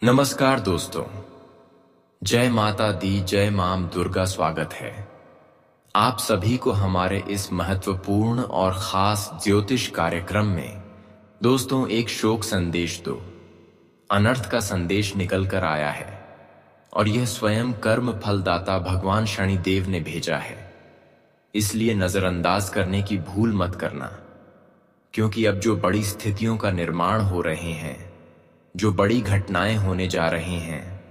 नमस्कार दोस्तों। जय माता दी, जय मां दुर्गा। स्वागत है आप सभी को हमारे इस महत्वपूर्ण और खास ज्योतिष कार्यक्रम में। दोस्तों, एक शोक संदेश दो, अनर्थ का संदेश निकल कर आया है और यह स्वयं कर्म फलदाता भगवान शनिदेव ने भेजा है। इसलिए नजरअंदाज करने की भूल मत करना, क्योंकि अब जो बड़ी स्थितियों का निर्माण हो रहे हैं, जो बड़ी घटनाएं होने जा रही हैं,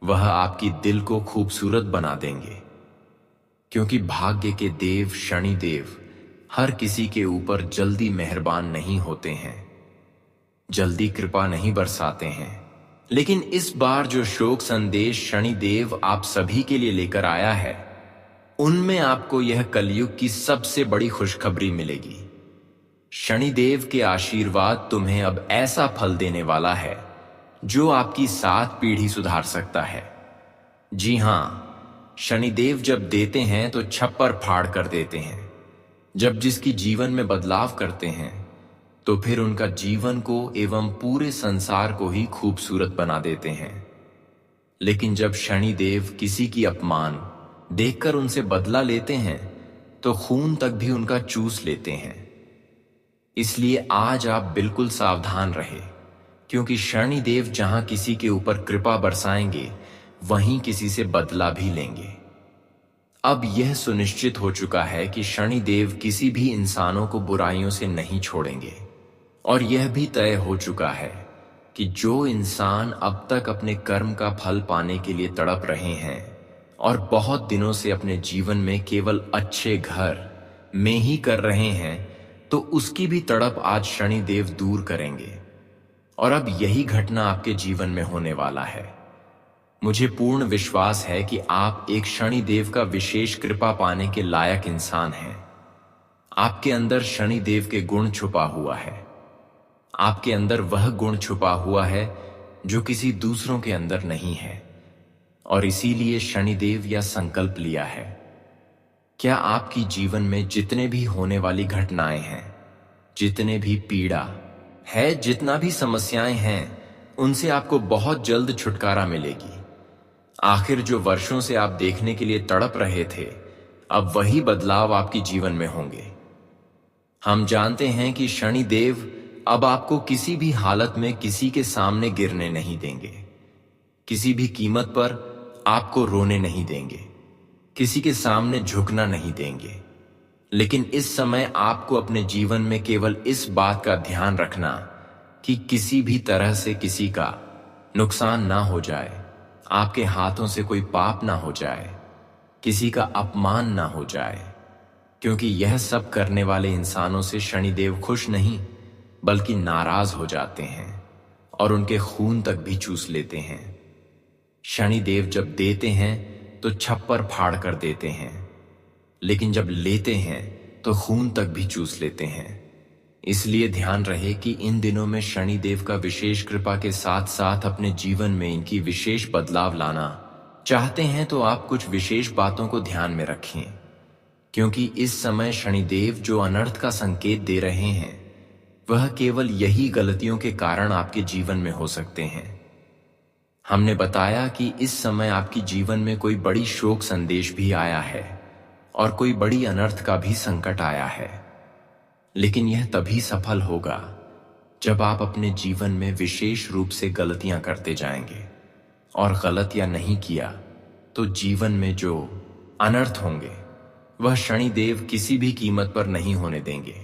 वह आपकी दिल को खूबसूरत बना देंगे। क्योंकि भाग्य के देव शनिदेव हर किसी के ऊपर जल्दी मेहरबान नहीं होते हैं, जल्दी कृपा नहीं बरसाते हैं। लेकिन इस बार जो शोक संदेश शनिदेव आप सभी के लिए लेकर आया है, उनमें आपको यह कलयुग की सबसे बड़ी खुशखबरी मिलेगी। शनिदेव के आशीर्वाद तुम्हें अब ऐसा फल देने वाला है जो आपकी 7 पीढ़ी सुधार सकता है। जी हां, शनिदेव जब देते हैं तो छप्पर फाड़ कर देते हैं। जब जिसकी जीवन में बदलाव करते हैं तो फिर उनका जीवन को एवं पूरे संसार को ही खूबसूरत बना देते हैं। लेकिन जब शनिदेव किसी की अपमान देखकर उनसे बदला लेते हैं तो खून तक भी उनका चूस लेते हैं। इसलिए आज आप बिल्कुल सावधान रहे, क्योंकि शनिदेव जहां किसी के ऊपर कृपा बरसाएंगे, वहीं किसी से बदला भी लेंगे। अब यह सुनिश्चित हो चुका है कि शनिदेव किसी भी इंसानों को बुराइयों से नहीं छोड़ेंगे, और यह भी तय हो चुका है कि जो इंसान अब तक अपने कर्म का फल पाने के लिए तड़प रहे हैं और बहुत दिनों से अपने जीवन में केवल अच्छे घर में ही कर रहे हैं, तो उसकी भी तड़प आज शनिदेव दूर करेंगे। और अब यही घटना आपके जीवन में होने वाला है। मुझे पूर्ण विश्वास है कि आप एक शनिदेव का विशेष कृपा पाने के लायक इंसान हैं। आपके अंदर शनिदेव के गुण छुपा हुआ है। आपके अंदर वह गुण छुपा हुआ है जो किसी दूसरों के अंदर नहीं है, और इसीलिए शनिदेव यह संकल्प लिया है। क्या आपकी जीवन में जितने भी होने वाली घटनाएं हैं, जितने भी पीड़ा है, जितना भी समस्याएं हैं, उनसे आपको बहुत जल्द छुटकारा मिलेगी। आखिर जो वर्षों से आप देखने के लिए तड़प रहे थे, अब वही बदलाव आपके जीवन में होंगे। हम जानते हैं कि शनिदेव अब आपको किसी भी हालत में किसी के सामने गिरने नहीं देंगे, किसी भी कीमत पर आपको रोने नहीं देंगे, किसी के सामने झुकना नहीं देंगे। लेकिन इस समय आपको अपने जीवन में केवल इस बात का ध्यान रखना कि किसी भी तरह से किसी का नुकसान ना हो जाए, आपके हाथों से कोई पाप ना हो जाए, किसी का अपमान ना हो जाए। क्योंकि यह सब करने वाले इंसानों से शनिदेव खुश नहीं बल्कि नाराज हो जाते हैं और उनके खून तक भी चूस लेते हैं। शनिदेव जब देते हैं तो छप्पर फाड़ कर देते हैं, लेकिन जब लेते हैं तो खून तक भी चूस लेते हैं। इसलिए ध्यान रहे कि इन दिनों में शनिदेव का विशेष कृपा के साथ साथ अपने जीवन में इनकी विशेष बदलाव लाना चाहते हैं, तो आप कुछ विशेष बातों को ध्यान में रखें। क्योंकि इस समय शनिदेव जो अनर्थ का संकेत दे रहे हैं, वह केवल यही गलतियों के कारण आपके जीवन में हो सकते हैं। हमने बताया कि इस समय आपकी जीवन में कोई बड़ी शोक संदेश भी आया है और कोई बड़ी अनर्थ का भी संकट आया है। लेकिन यह तभी सफल होगा जब आप अपने जीवन में विशेष रूप से गलतियां करते जाएंगे, और गलतियां नहीं किया तो जीवन में जो अनर्थ होंगे वह शनिदेव किसी भी कीमत पर नहीं होने देंगे।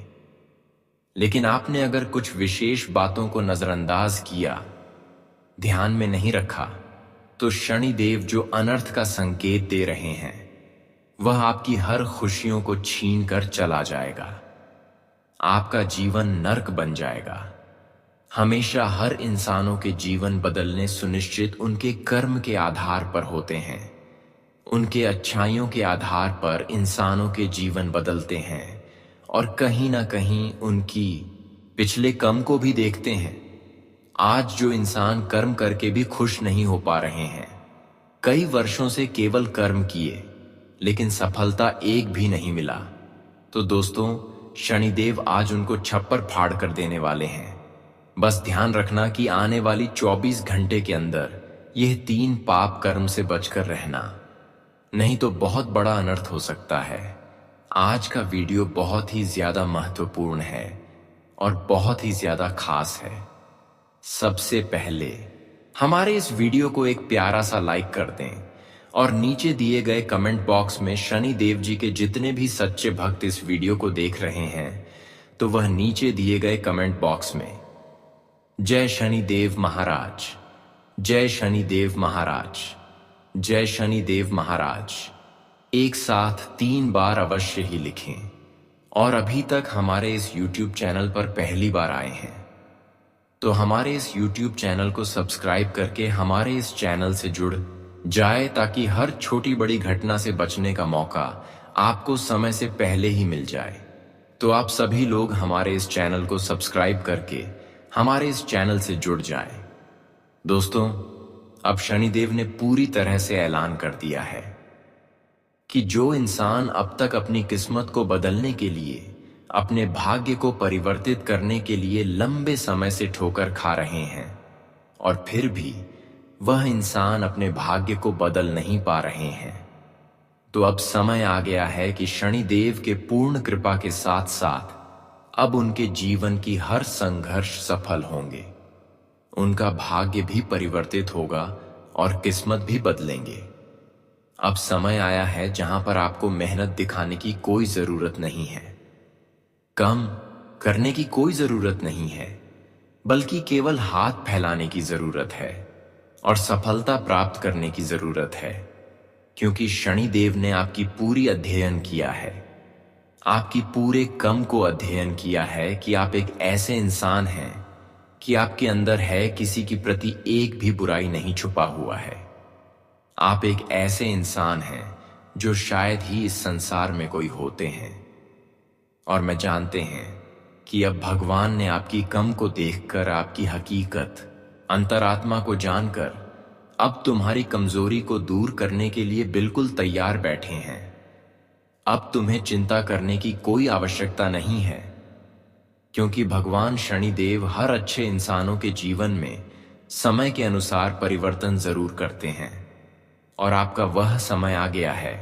लेकिन आपने अगर कुछ विशेष बातों को नजरअंदाज किया, ध्यान में नहीं रखा, तो शनिदेव जो अनर्थ का संकेत दे रहे हैं, वह आपकी हर खुशियों को छीन कर चला जाएगा। आपका जीवन नर्क बन जाएगा। हमेशा हर इंसानों के जीवन बदलने सुनिश्चित उनके कर्म के आधार पर होते हैं। उनके अच्छाइयों के आधार पर इंसानों के जीवन बदलते हैं, और कहीं ना कहीं उनकी पिछले कर्म को भी देखते हैं। आज जो इंसान कर्म करके भी खुश नहीं हो पा रहे हैं, कई वर्षों से केवल कर्म किए लेकिन सफलता एक भी नहीं मिला, तो दोस्तों, शनिदेव आज उनको छप्पर फाड़ कर देने वाले हैं। बस ध्यान रखना कि आने वाली 24 घंटे के अंदर यह 3 पाप कर्म से बचकर रहना, नहीं तो बहुत बड़ा अनर्थ हो सकता है। आज का वीडियो बहुत ही ज्यादा महत्वपूर्ण है और बहुत ही ज्यादा खास है। सबसे पहले हमारे इस वीडियो को एक प्यारा सा लाइक कर दें और नीचे दिए गए कमेंट बॉक्स में शनि देव जी के जितने भी सच्चे भक्त इस वीडियो को देख रहे हैं तो वह नीचे दिए गए कमेंट बॉक्स में जय शनि देव महाराज, जय शनि देव महाराज, जय शनि देव महाराज एक साथ 3 बार अवश्य ही लिखें। और अभी तक हमारे इस YouTube चैनल पर पहली बार आए हैं तो हमारे इस YouTube चैनल को सब्सक्राइब करके हमारे इस चैनल से जुड़ जाए ताकि हर छोटी बड़ी घटना से बचने का मौका आपको समय से पहले ही मिल जाए। तो आप सभी लोग हमारे इस चैनल को सब्सक्राइब करके हमारे इस चैनल से जुड़ जाएं। दोस्तों, अब शनिदेव ने पूरी तरह से ऐलान कर दिया है कि जो इंसान अब तक अपनी किस्मत को बदलने के लिए, अपने भाग्य को परिवर्तित करने के लिए लंबे समय से ठोकर खा रहे हैं और फिर भी वह इंसान अपने भाग्य को बदल नहीं पा रहे हैं, तो अब समय आ गया है कि शनिदेव के पूर्ण कृपा के साथ साथ अब उनके जीवन की हर संघर्ष सफल होंगे। उनका भाग्य भी परिवर्तित होगा और किस्मत भी बदलेंगे। अब समय आया है जहां पर आपको मेहनत दिखाने की कोई जरूरत नहीं है, कम करने की कोई जरूरत नहीं है, बल्कि केवल हाथ फैलाने की जरूरत है और सफलता प्राप्त करने की जरूरत है। क्योंकि शनिदेव ने आपकी पूरी अध्ययन किया है, आपकी पूरे कम को अध्ययन किया है कि आप एक ऐसे इंसान हैं कि आपके अंदर है किसी के प्रति एक भी बुराई नहीं छुपा हुआ है। आप एक ऐसे इंसान हैं जो शायद ही इस संसार में कोई होते हैं। और मैं जानते हैं कि अब भगवान ने आपकी कम को देखकर, आपकी हकीकत, अंतरात्मा को जानकर अब तुम्हारी कमजोरी को दूर करने के लिए बिल्कुल तैयार बैठे हैं। अब तुम्हें चिंता करने की कोई आवश्यकता नहीं है, क्योंकि भगवान शनिदेव हर अच्छे इंसानों के जीवन में समय के अनुसार परिवर्तन जरूर करते हैं। और आपका वह समय आ गया है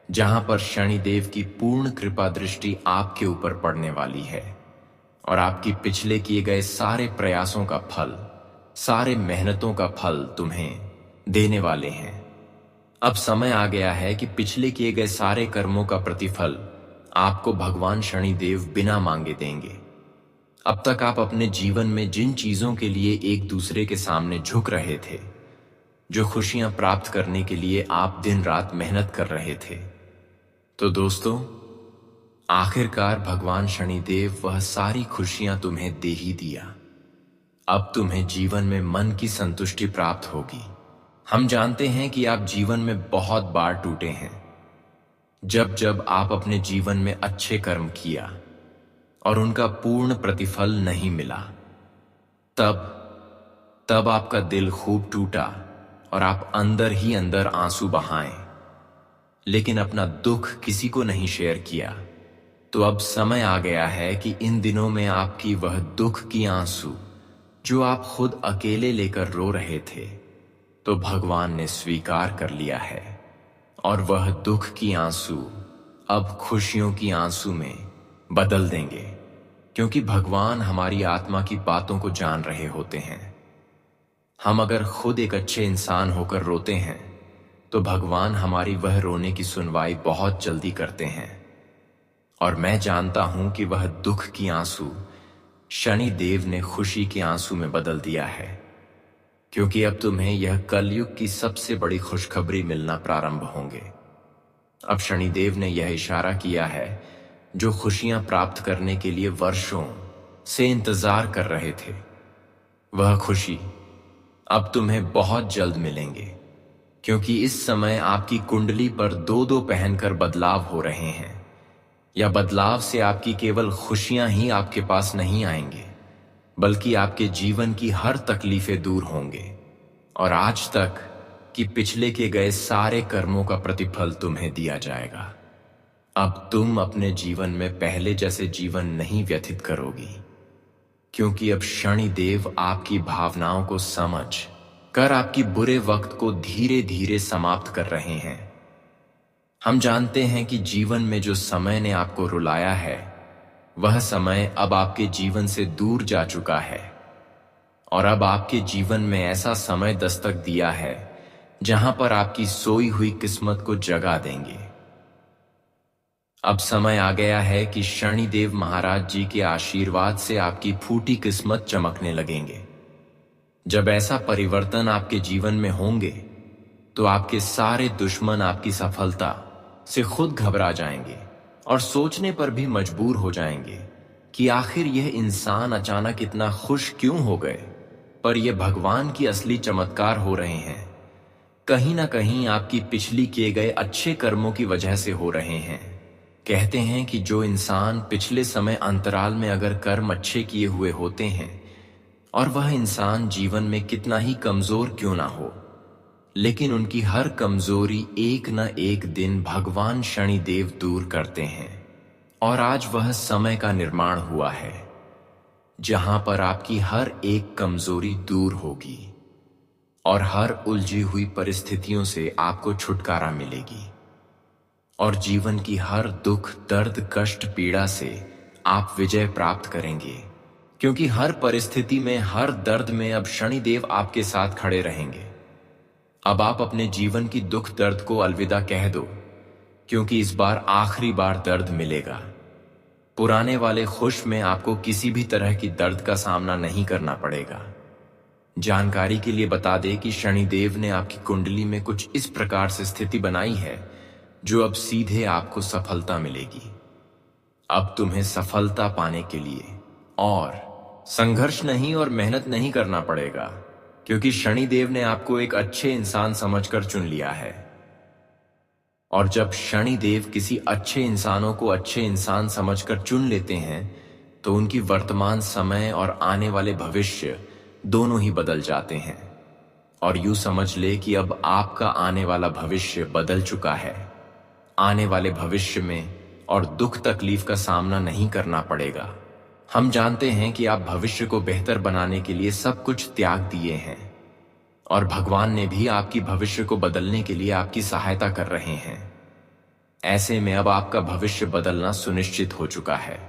जहां पर शनिदेव की पूर्ण कृपा दृष्टि आपके ऊपर पड़ने वाली है और आपकी पिछले किए गए सारे प्रयासों का फल, सारे मेहनतों का फल तुम्हें देने वाले हैं। अब समय आ गया है कि पिछले किए गए सारे कर्मों का प्रतिफल आपको भगवान शनिदेव बिना मांगे देंगे। अब तक आप अपने जीवन में जिन चीजों के लिए एक दूसरे के सामने झुक रहे थे, जो खुशियां प्राप्त करने के लिए आप दिन रात मेहनत कर रहे थे, तो दोस्तों आखिरकार भगवान शनिदेव वह सारी खुशियां तुम्हें दे ही दिया। अब तुम्हें जीवन में मन की संतुष्टि प्राप्त होगी। हम जानते हैं कि आप जीवन में बहुत बार टूटे हैं, जब जब आप अपने जीवन में अच्छे कर्म किया और उनका पूर्ण प्रतिफल नहीं मिला, तब आपका दिल खूब टूटा और आप अंदर ही अंदर आंसू बहाएं, लेकिन अपना दुख किसी को नहीं शेयर किया। तो अब समय आ गया है कि इन दिनों में आपकी वह दुख की आंसू जो आप खुद अकेले लेकर रो रहे थे, तो भगवान ने स्वीकार कर लिया है और वह दुख की आंसू अब खुशियों की आंसू में बदल देंगे। क्योंकि भगवान हमारी आत्मा की बातों को जान रहे होते हैं। हम अगर खुद एक अच्छे इंसान होकर रोते हैं तो भगवान हमारी वह रोने की सुनवाई बहुत जल्दी करते हैं। और मैं जानता हूं कि वह दुख की आंसू शनि देव ने खुशी के आंसू में बदल दिया है, क्योंकि अब तुम्हें यह कलयुग की सबसे बड़ी खुशखबरी मिलना प्रारंभ होंगे। अब शनिदेव ने यह इशारा किया है, जो खुशियां प्राप्त करने के लिए वर्षों से इंतजार कर रहे थे, वह खुशी अब तुम्हें बहुत जल्द मिलेंगे। क्योंकि इस समय आपकी कुंडली पर 2-2 पहनकर बदलाव हो रहे हैं, या बदलाव से आपकी केवल खुशियां ही आपके पास नहीं आएंगे, बल्कि आपके जीवन की हर तकलीफें दूर होंगे और आज तक कि पिछले के गए सारे कर्मों का प्रतिफल तुम्हें दिया जाएगा। अब तुम अपने जीवन में पहले जैसे जीवन नहीं व्यतीत करोगी। क्योंकि अब शनिदेव आपकी भावनाओं को समझ कर आपकी बुरे वक्त को धीरे धीरे समाप्त कर रहे हैं। हम जानते हैं कि जीवन में जो समय ने आपको रुलाया है, वह समय अब आपके जीवन से दूर जा चुका है और अब आपके जीवन में ऐसा समय दस्तक दिया है जहां पर आपकी सोई हुई किस्मत को जगा देंगे। अब समय आ गया है कि शनिदेव महाराज जी के आशीर्वाद से आपकी फूटी किस्मत चमकने लगेंगे। जब ऐसा परिवर्तन आपके जीवन में होंगे तो आपके सारे दुश्मन आपकी सफलता से खुद घबरा जाएंगे और सोचने पर भी मजबूर हो जाएंगे कि आखिर यह इंसान अचानक इतना खुश क्यों हो गए। पर यह भगवान की असली चमत्कार हो रहे हैं। कहीं ना कहीं आपकी पिछली किए गए अच्छे कर्मों की वजह से हो रहे हैं। कहते हैं कि जो इंसान पिछले समय अंतराल में अगर कर्म अच्छे किए हुए होते हैं और वह इंसान जीवन में कितना ही कमजोर क्यों ना हो, लेकिन उनकी हर कमजोरी एक न एक दिन भगवान शनिदेव दूर करते हैं। और आज वह समय का निर्माण हुआ है जहां पर आपकी हर एक कमजोरी दूर होगी और हर उलझी हुई परिस्थितियों से आपको छुटकारा मिलेगी और जीवन की हर दुख दर्द कष्ट पीड़ा से आप विजय प्राप्त करेंगे। क्योंकि हर परिस्थिति में हर दर्द में अब शनिदेव आपके साथ खड़े रहेंगे। अब आप अपने जीवन की दुख दर्द को अलविदा कह दो, क्योंकि इस बार आखिरी बार दर्द मिलेगा। पुराने वाले खुश में आपको किसी भी तरह की दर्द का सामना नहीं करना पड़ेगा। जानकारी के लिए बता दें कि शनिदेव ने आपकी कुंडली में कुछ इस प्रकार से स्थिति बनाई है जो अब सीधे आपको सफलता मिलेगी। अब तुम्हें सफलता पाने के लिए और संघर्ष नहीं और मेहनत नहीं करना पड़ेगा, क्योंकि शनिदेव ने आपको एक अच्छे इंसान समझकर चुन लिया है। और जब शनिदेव किसी अच्छे इंसानों को अच्छे इंसान समझकर चुन लेते हैं तो उनकी वर्तमान समय और आने वाले भविष्य दोनों ही बदल जाते हैं। और यूं समझ ले कि अब आपका आने वाला भविष्य बदल चुका है। आने वाले भविष्य में और दुख तकलीफ का सामना नहीं करना पड़ेगा। हम जानते हैं कि आप भविष्य को बेहतर बनाने के लिए सब कुछ त्याग दिए हैं और भगवान ने भी आपकी भविष्य को बदलने के लिए आपकी सहायता कर रहे हैं। ऐसे में अब आपका भविष्य बदलना सुनिश्चित हो चुका है।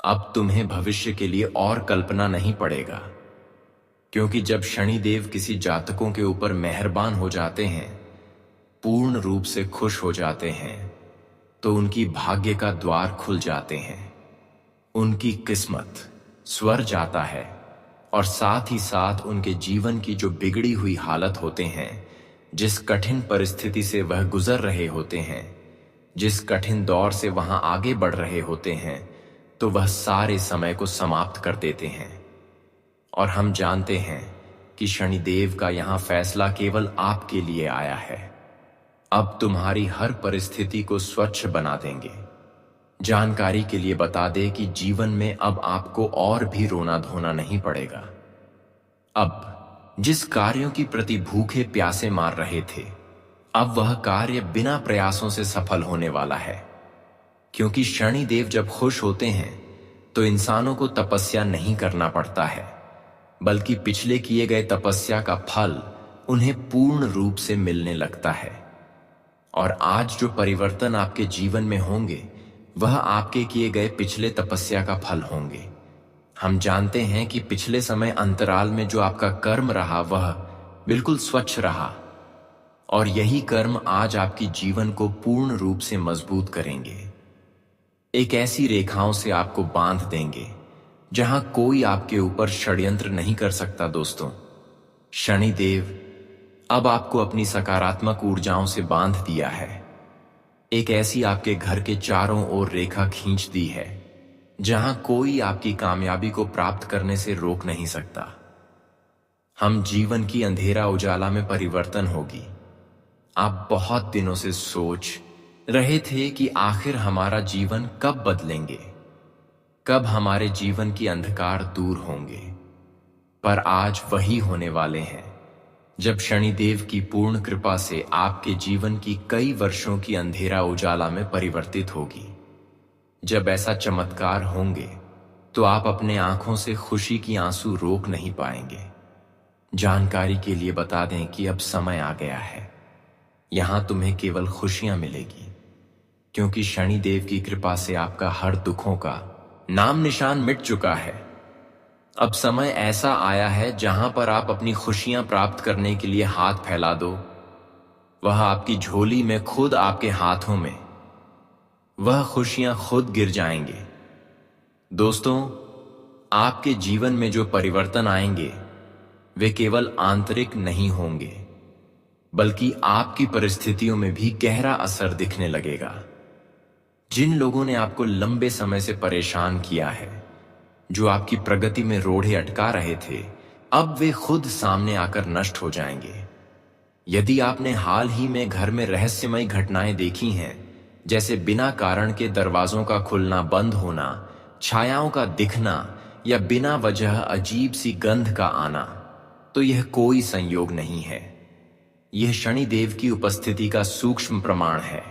अब तुम्हें भविष्य के लिए और कल्पना नहीं पड़ेगा, क्योंकि जब शनिदेव किसी जातकों के ऊपर मेहरबान हो जाते हैं, पूर्ण रूप से खुश हो जाते हैं, तो उनकी भाग्य का द्वार खुल जाते हैं। उनकी किस्मत स्वर जाता है और साथ ही साथ उनके जीवन की जो बिगड़ी हुई हालत होते हैं, जिस कठिन परिस्थिति से वह गुजर रहे होते हैं, जिस कठिन दौर से वहां आगे बढ़ रहे होते हैं, तो वह सारे समय को समाप्त कर देते हैं। और हम जानते हैं कि शनिदेव का यहां फैसला केवल आपके लिए आया है। अब तुम्हारी हर परिस्थिति को स्वच्छ बना देंगे। जानकारी के लिए बता दे कि जीवन में अब आपको और भी रोना धोना नहीं पड़ेगा। अब जिस कार्यों की प्रति भूखे प्यासे मार रहे थे, अब वह कार्य बिना प्रयासों से सफल होने वाला है। क्योंकि शनिदेव जब खुश होते हैं तो इंसानों को तपस्या नहीं करना पड़ता है, बल्कि पिछले किए गए तपस्या का फल उन्हें पूर्ण रूप से मिलने लगता है। और आज जो परिवर्तन आपके जीवन में होंगे वह आपके किए गए पिछले तपस्या का फल होंगे। हम जानते हैं कि पिछले समय अंतराल में जो आपका कर्म रहा वह बिल्कुल स्वच्छ रहा, और यही कर्म आज आपकी जीवन को पूर्ण रूप से मजबूत करेंगे। एक ऐसी रेखाओं से आपको बांध देंगे जहां कोई आपके ऊपर षड्यंत्र नहीं कर सकता। दोस्तों, शनिदेव अब आपको अपनी सकारात्मक ऊर्जाओं से बांध दिया है। एक ऐसी आपके घर के चारों ओर रेखा खींच दी है जहां कोई आपकी कामयाबी को प्राप्त करने से रोक नहीं सकता। हम जीवन की अंधेरा उजाला में परिवर्तन होगी। आप बहुत दिनों से सोच रहे थे कि आखिर हमारा जीवन कब बदलेंगे, कब हमारे जीवन की अंधकार दूर होंगे। पर आज वही होने वाले हैं जब शनिदेव की पूर्ण कृपा से आपके जीवन की कई वर्षों की अंधेरा उजाला में परिवर्तित होगी। जब ऐसा चमत्कार होंगे तो आप अपने आंखों से खुशी की आंसू रोक नहीं पाएंगे। जानकारी के लिए बता दें कि अब समय आ गया है। यहां तुम्हें केवल खुशियां मिलेगी, क्योंकि शनिदेव की कृपा से आपका हर दुखों का नाम निशान मिट चुका है। अब समय ऐसा आया है जहां पर आप अपनी खुशियां प्राप्त करने के लिए हाथ फैला दो। वह आपकी झोली में खुद, आपके हाथों में वह खुशियां खुद गिर जाएंगे। दोस्तों, आपके जीवन में जो परिवर्तन आएंगे वे केवल आंतरिक नहीं होंगे, बल्कि आपकी परिस्थितियों में भी गहरा असर दिखने लगेगा। जिन लोगों ने आपको लंबे समय से परेशान किया है, जो आपकी प्रगति में रोड़े अटका रहे थे, अब वे खुद सामने आकर नष्ट हो जाएंगे। यदि आपने हाल ही में घर में रहस्यमय घटनाएं देखी हैं, जैसे बिना कारण के दरवाजों का खुलना बंद होना, छायाओं का दिखना या बिना वजह अजीब सी गंध का आना, तो यह कोई संयोग नहीं है। यह शनिदेव की उपस्थिति का सूक्ष्म प्रमाण है।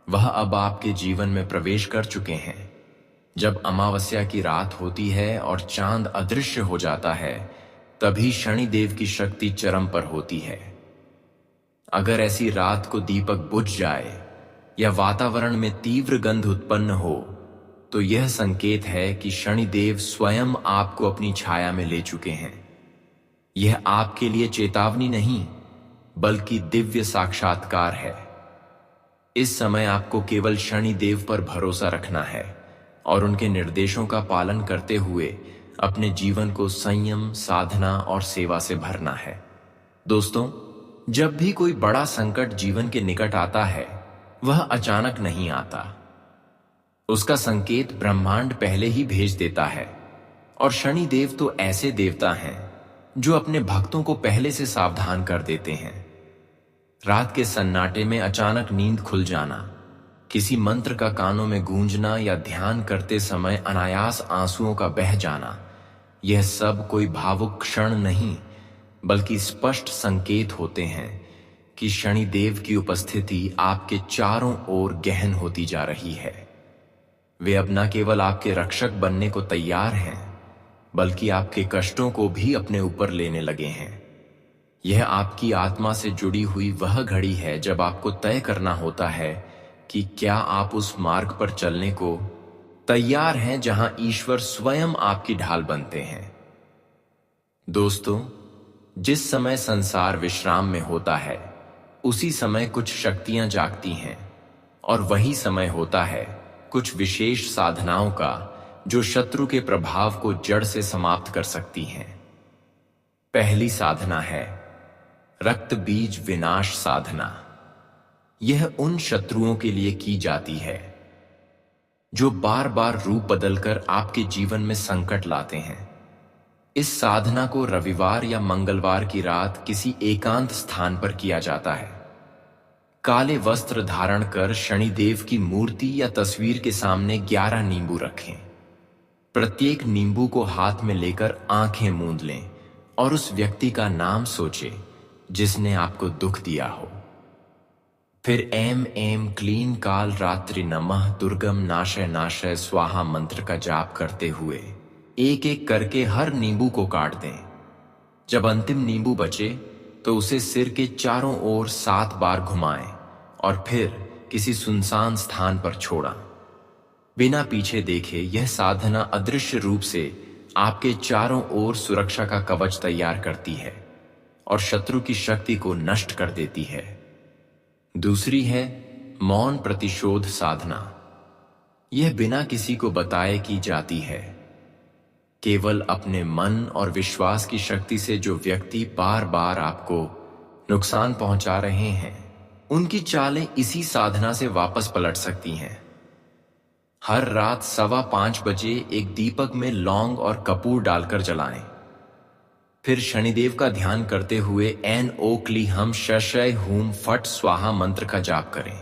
वह अब आपके जीवन में प्रवेश कर चुके हैं। जब अमावस्या की रात होती है और चांद अदृश्य हो जाता है, तभी शनिदेव की शक्ति चरम पर होती है। अगर ऐसी रात को दीपक बुझ जाए या वातावरण में तीव्र गंध उत्पन्न हो, तो यह संकेत है कि शनिदेव स्वयं आपको अपनी छाया में ले चुके हैं। यह आपके लिए चेतावनी नहीं, बल्कि दिव्य साक्षात्कार है। इस समय आपको केवल शनिदेव पर भरोसा रखना है और उनके निर्देशों का पालन करते हुए अपने जीवन को संयम, साधना और सेवा से भरना है। दोस्तों, जब भी कोई बड़ा संकट जीवन के निकट आता है, वह अचानक नहीं आता। उसका संकेत ब्रह्मांड पहले ही भेज देता है। और शनिदेव तो ऐसे देवता हैं जो अपने भक्तों को पहले से सावधान कर देते हैं। रात के सन्नाटे में अचानक नींद खुल जाना, किसी मंत्र का कानों में गूंजना या ध्यान करते समय अनायास आंसुओं का बह जाना, यह सब कोई भावुक क्षण नहीं, बल्कि स्पष्ट संकेत होते हैं कि शनिदेव की उपस्थिति आपके चारों ओर गहन होती जा रही है। वे अब न केवल आपके रक्षक बनने को तैयार हैं, बल्कि आपके कष्टों को भी अपने ऊपर लेने लगे हैं। यह आपकी आत्मा से जुड़ी हुई वह घड़ी है जब आपको तय करना होता है कि क्या आप उस मार्ग पर चलने को तैयार हैं जहां ईश्वर स्वयं आपकी ढाल बनते हैं। दोस्तों, जिस समय संसार विश्राम में होता है, उसी समय कुछ शक्तियां जागती हैं, और वही समय होता है कुछ विशेष साधनाओं का जो शत्रु के प्रभाव को जड़ से समाप्त कर सकती हैं। पहली साधना है रक्त बीज विनाश साधना। यह उन शत्रुओं के लिए की जाती है जो बार बार रूप बदलकर आपके जीवन में संकट लाते हैं। इस साधना को रविवार या मंगलवार की रात किसी एकांत स्थान पर किया जाता है। काले वस्त्र धारण कर शनिदेव की मूर्ति या तस्वीर के सामने 11 नींबू रखें। प्रत्येक नींबू को हाथ में लेकर आंखें मूंद लें और उस व्यक्ति का नाम सोचें जिसने आपको दुख दिया हो। फिर एम क्लीन काल रात्रि नमः दुर्गम नाशय नाशय स्वाहा मंत्र का जाप करते हुए एक एक करके हर नींबू को काट दें। जब अंतिम नींबू बचे तो उसे सिर के चारों ओर 7 बार घुमाएं और फिर किसी सुनसान स्थान पर छोड़ा। बिना पीछे देखे यह साधना अदृश्य रूप से आपके चारों ओर सुरक्षा का कवच तैयार करती है और शत्रु की शक्ति को नष्ट कर देती है। दूसरी है मौन प्रतिशोध साधना। यह बिना किसी को बताए की जाती है। केवल अपने मन और विश्वास की शक्ति से जो व्यक्ति बार बार आपको नुकसान पहुंचा रहे हैं, उनकी चालें इसी साधना से वापस पलट सकती हैं। हर रात 5:15 बजे एक दीपक में लौंग और कपूर डालकर जलाएं। फिर शनिदेव का ध्यान करते हुए एन ओ क्ली हम शशय हूम फट स्वाहा मंत्र का जाप करें।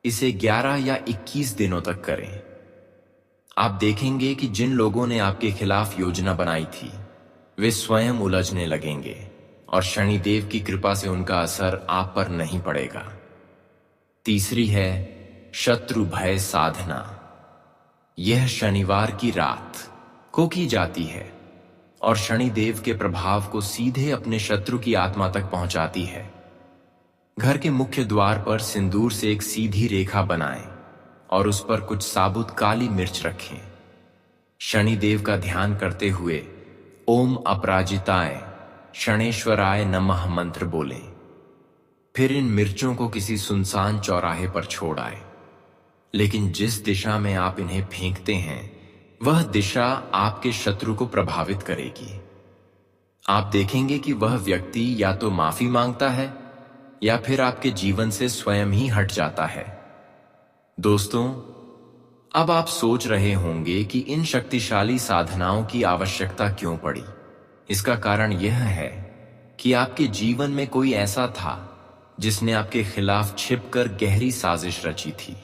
इसे 11 या 21 दिनों तक करें। आप देखेंगे कि जिन लोगों ने आपके खिलाफ योजना बनाई थी, वे स्वयं उलझने लगेंगे और शनिदेव की कृपा से उनका असर आप पर नहीं पड़ेगा। तीसरी है शत्रु भय साधना। यह शनिवार की रात को की जाती है और शनिदेव के प्रभाव को सीधे अपने शत्रु की आत्मा तक पहुंचाती है। घर के मुख्य द्वार पर सिंदूर से एक सीधी रेखा बनाएं और उस पर कुछ साबुत काली मिर्च रखें। शनिदेव का ध्यान करते हुए ओम अपराजिताय शनेश्वराय नमः मंत्र बोलें। फिर इन मिर्चों को किसी सुनसान चौराहे पर छोड़ आए, लेकिन जिस दिशा में आप इन्हें फेंकते हैं वह दिशा आपके शत्रु को प्रभावित करेगी। आप देखेंगे कि वह व्यक्ति या तो माफी मांगता है या फिर आपके जीवन से स्वयं ही हट जाता है। दोस्तों, अब आप सोच रहे होंगे कि इन शक्तिशाली साधनाओं की आवश्यकता क्यों पड़ी। इसका कारण यह है कि आपके जीवन में कोई ऐसा था जिसने आपके खिलाफ छिपकर गहरी साजिश रची थी।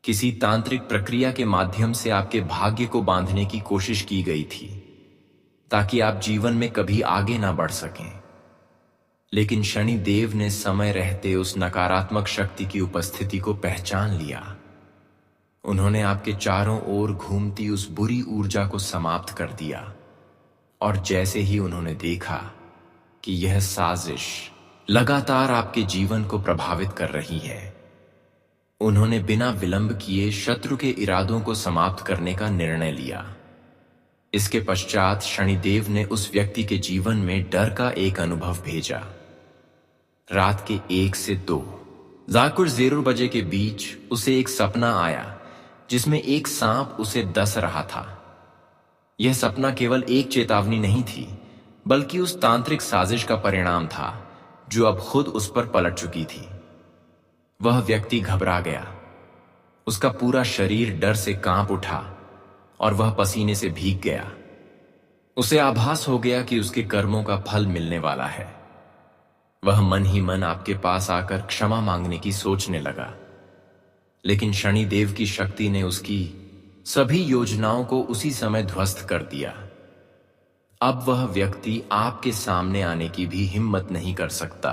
किसी तांत्रिक प्रक्रिया के माध्यम से आपके भाग्य को बांधने की कोशिश की गई थी ताकि आप जीवन में कभी आगे ना बढ़ सकें। लेकिन शनि देव ने समय रहते उस नकारात्मक शक्ति की उपस्थिति को पहचान लिया। उन्होंने आपके चारों ओर घूमती उस बुरी ऊर्जा को समाप्त कर दिया और जैसे ही उन्होंने देखा कि यह साजिश लगातार आपके जीवन को प्रभावित कर रही है, उन्होंने बिना विलंब किए शत्रु के इरादों को समाप्त करने का निर्णय लिया। इसके पश्चात शनिदेव ने उस व्यक्ति के जीवन में डर का एक अनुभव भेजा। रात के 1 से 2 जाकुर 0 बजे के बीच उसे एक सपना आया जिसमें एक सांप उसे डस रहा था। यह सपना केवल एक चेतावनी नहीं थी, बल्कि उस तांत्रिक साजिश का परिणाम था जो अब खुद उस पर पलट चुकी थी। वह व्यक्ति घबरा गया, उसका पूरा शरीर डर से कांप उठा और वह पसीने से भीग गया। उसे आभास हो गया कि उसके कर्मों का फल मिलने वाला है। वह मन ही मन आपके पास आकर क्षमा मांगने की सोचने लगा, लेकिन शनिदेव की शक्ति ने उसकी सभी योजनाओं को उसी समय ध्वस्त कर दिया। अब वह व्यक्ति आपके सामने आने की भी हिम्मत नहीं कर सकता,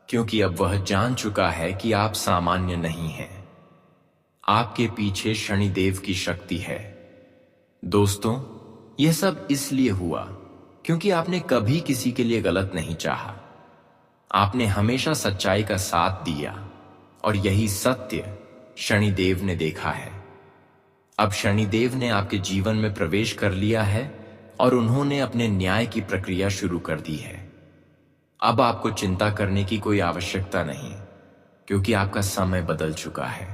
क्योंकि अब वह जान चुका है कि आप सामान्य नहीं हैं। आपके पीछे शनिदेव की शक्ति है। दोस्तों, यह सब इसलिए हुआ क्योंकि आपने कभी किसी के लिए गलत नहीं चाहा। आपने हमेशा सच्चाई का साथ दिया और यही सत्य शनिदेव ने देखा है। अब शनिदेव ने आपके जीवन में प्रवेश कर लिया है और उन्होंने अपने न्याय की प्रक्रिया शुरू कर दी है। अब आपको चिंता करने की कोई आवश्यकता नहीं, क्योंकि आपका समय बदल चुका है।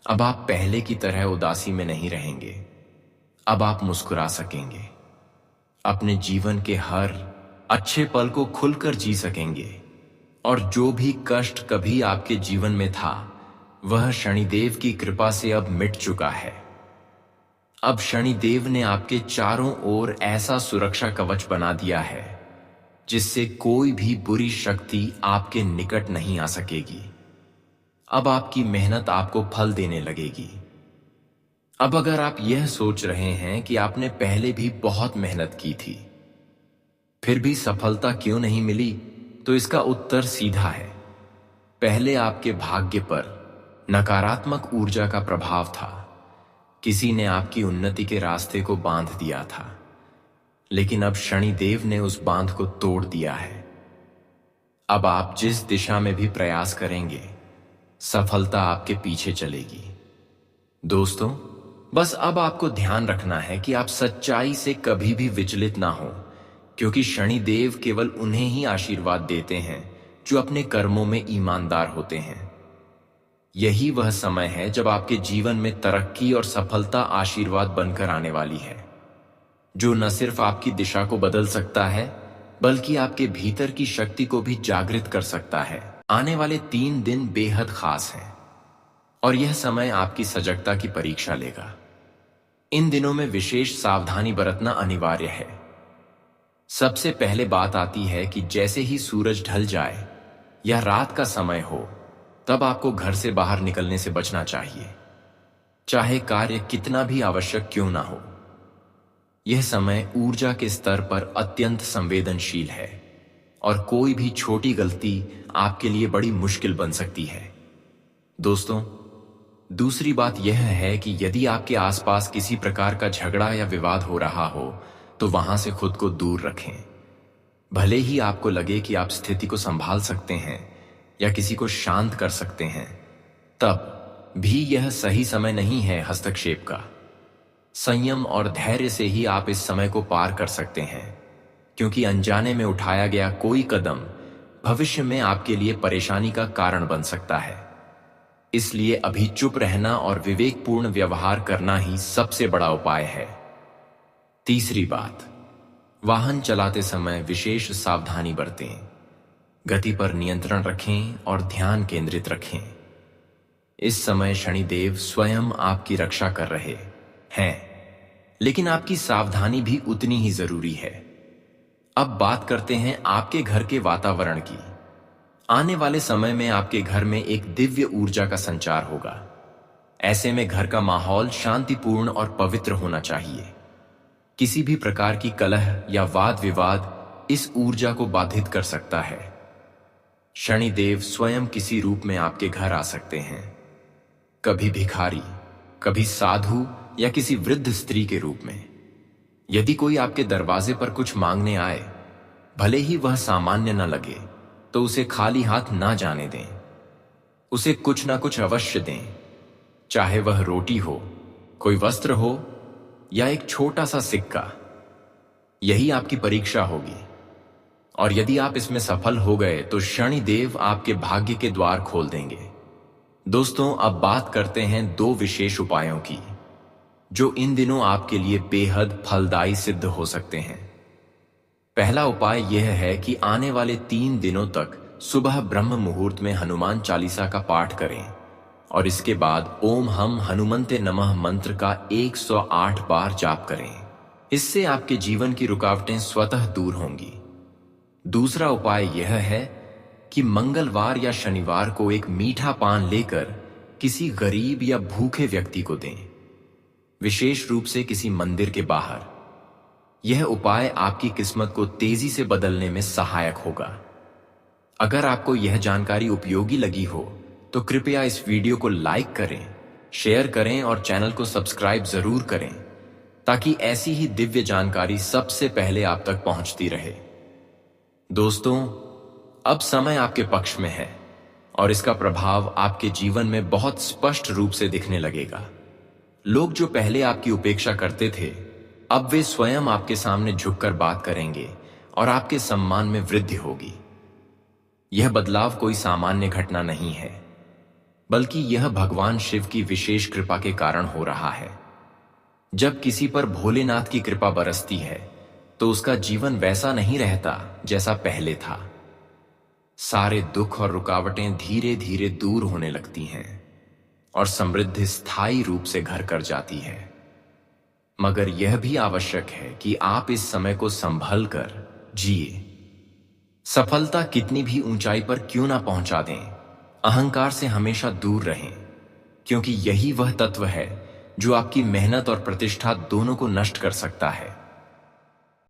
अब आप पहले की तरह उदासी में नहीं रहेंगे। अब आप मुस्कुरा सकेंगे, अपने जीवन के हर अच्छे पल को खुलकर जी सकेंगे और जो भी कष्ट कभी आपके जीवन में था वह शनिदेव की कृपा से अब मिट चुका है। अब शनिदेव ने आपके चारों ओर ऐसा सुरक्षा कवच बना दिया है जिससे कोई भी बुरी शक्ति आपके निकट नहीं आ सकेगी। अब आपकी मेहनत आपको फल देने लगेगी। अब अगर आप यह सोच रहे हैं कि आपने पहले भी बहुत मेहनत की थी फिर भी सफलता क्यों नहीं मिली, तो इसका उत्तर सीधा है। पहले आपके भाग्य पर नकारात्मक ऊर्जा का प्रभाव था। किसी ने आपकी उन्नति के रास्ते को बांध दिया था, लेकिन अब शनिदेव ने उस बांध को तोड़ दिया है। अब आप जिस दिशा में भी प्रयास करेंगे, सफलता आपके पीछे चलेगी। दोस्तों, बस अब आपको ध्यान रखना है कि आप सच्चाई से कभी भी विचलित ना हो, क्योंकि शनिदेव केवल उन्हें ही आशीर्वाद देते हैं जो अपने कर्मों में ईमानदार होते हैं। यही वह समय है जब आपके जीवन में तरक्की और सफलता आशीर्वाद बनकर आने वाली है, जो न सिर्फ आपकी दिशा को बदल सकता है बल्कि आपके भीतर की शक्ति को भी जागृत कर सकता है। आने वाले 3 दिन बेहद खास हैं और यह समय आपकी सजगता की परीक्षा लेगा। इन दिनों में विशेष सावधानी बरतना अनिवार्य है। सबसे पहले बात आती है कि जैसे ही सूरज ढल जाए या रात का समय हो, तब आपको घर से बाहर निकलने से बचना चाहिए, चाहे कार्य कितना भी आवश्यक क्यों ना हो। यह समय ऊर्जा के स्तर पर अत्यंत संवेदनशील है और कोई भी छोटी गलती आपके लिए बड़ी मुश्किल बन सकती है। दोस्तों, दूसरी बात यह है कि यदि आपके आसपास किसी प्रकार का झगड़ा या विवाद हो रहा हो तो वहां से खुद को दूर रखें। भले ही आपको लगे कि आप स्थिति को संभाल सकते हैं या किसी को शांत कर सकते हैं, तब भी यह सही समय नहीं है हस्तक्षेप का। संयम और धैर्य से ही आप इस समय को पार कर सकते हैं, क्योंकि अनजाने में उठाया गया कोई कदम भविष्य में आपके लिए परेशानी का कारण बन सकता है। इसलिए अभी चुप रहना और विवेकपूर्ण व्यवहार करना ही सबसे बड़ा उपाय है। तीसरी बात, वाहन चलाते समय विशेष सावधानी बरतें। गति पर नियंत्रण रखें और ध्यान केंद्रित रखें। इस समय शनिदेव स्वयं आपकी रक्षा कर रहे हैं, लेकिन आपकी सावधानी भी उतनी ही जरूरी है। अब बात करते हैं आपके घर के वातावरण की। आने वाले समय में आपके घर में एक दिव्य ऊर्जा का संचार होगा। ऐसे में घर का माहौल शांतिपूर्ण और पवित्र होना चाहिए। किसी भी प्रकार की कलह या वाद विवाद इस ऊर्जा को बाधित कर सकता है। शनिदेव स्वयं किसी रूप में आपके घर आ सकते हैं, कभी भिखारी, कभी साधु या किसी वृद्ध स्त्री के रूप में। यदि कोई आपके दरवाजे पर कुछ मांगने आए, भले ही वह सामान्य न लगे, तो उसे खाली हाथ ना जाने दें। उसे कुछ ना कुछ अवश्य दें, चाहे वह रोटी हो, कोई वस्त्र हो या एक छोटा सा सिक्का। यही आपकी परीक्षा होगी, और यदि आप इसमें सफल हो गए तो शनिदेव आपके भाग्य के द्वार खोल देंगे। दोस्तों, अब बात करते हैं 2 विशेष उपायों की, जो इन दिनों आपके लिए बेहद फलदायी सिद्ध हो सकते हैं। पहला उपाय यह है कि आने वाले 3 दिनों तक सुबह ब्रह्म मुहूर्त में हनुमान चालीसा का पाठ करें और इसके बाद ओम हम हनुमन्ते नमः मंत्र का 108 बार जाप करें। इससे आपके जीवन की रुकावटें स्वतः दूर होंगी। दूसरा उपाय यह है कि मंगलवार या शनिवार को एक मीठा पान लेकर किसी गरीब या भूखे व्यक्ति को दें, विशेष रूप से किसी मंदिर के बाहर। यह उपाय आपकी किस्मत को तेजी से बदलने में सहायक होगा। अगर आपको यह जानकारी उपयोगी लगी हो तो कृपया इस वीडियो को लाइक करें, शेयर करें और चैनल को सब्सक्राइब जरूर करें, ताकि ऐसी ही दिव्य जानकारी सबसे पहले आप तक पहुंचती रहे। दोस्तों, अब समय आपके पक्ष में है और इसका प्रभाव आपके जीवन में बहुत स्पष्ट रूप से दिखने लगेगा। लोग जो पहले आपकी उपेक्षा करते थे, अब वे स्वयं आपके सामने झुककर बात करेंगे और आपके सम्मान में वृद्धि होगी। यह बदलाव कोई सामान्य घटना नहीं है, बल्कि यह भगवान शिव की विशेष कृपा के कारण हो रहा है। जब किसी पर भोलेनाथ की कृपा बरसती है तो उसका जीवन वैसा नहीं रहता जैसा पहले था। सारे दुख और रुकावटें धीरे धीरे दूर होने लगती हैं और समृद्धि स्थायी रूप से घर कर जाती है। मगर यह भी आवश्यक है कि आप इस समय को संभल कर जिए। सफलता कितनी भी ऊंचाई पर क्यों ना पहुंचा दें, अहंकार से हमेशा दूर रहें, क्योंकि यही वह तत्व है जो आपकी मेहनत और प्रतिष्ठा दोनों को नष्ट कर सकता है।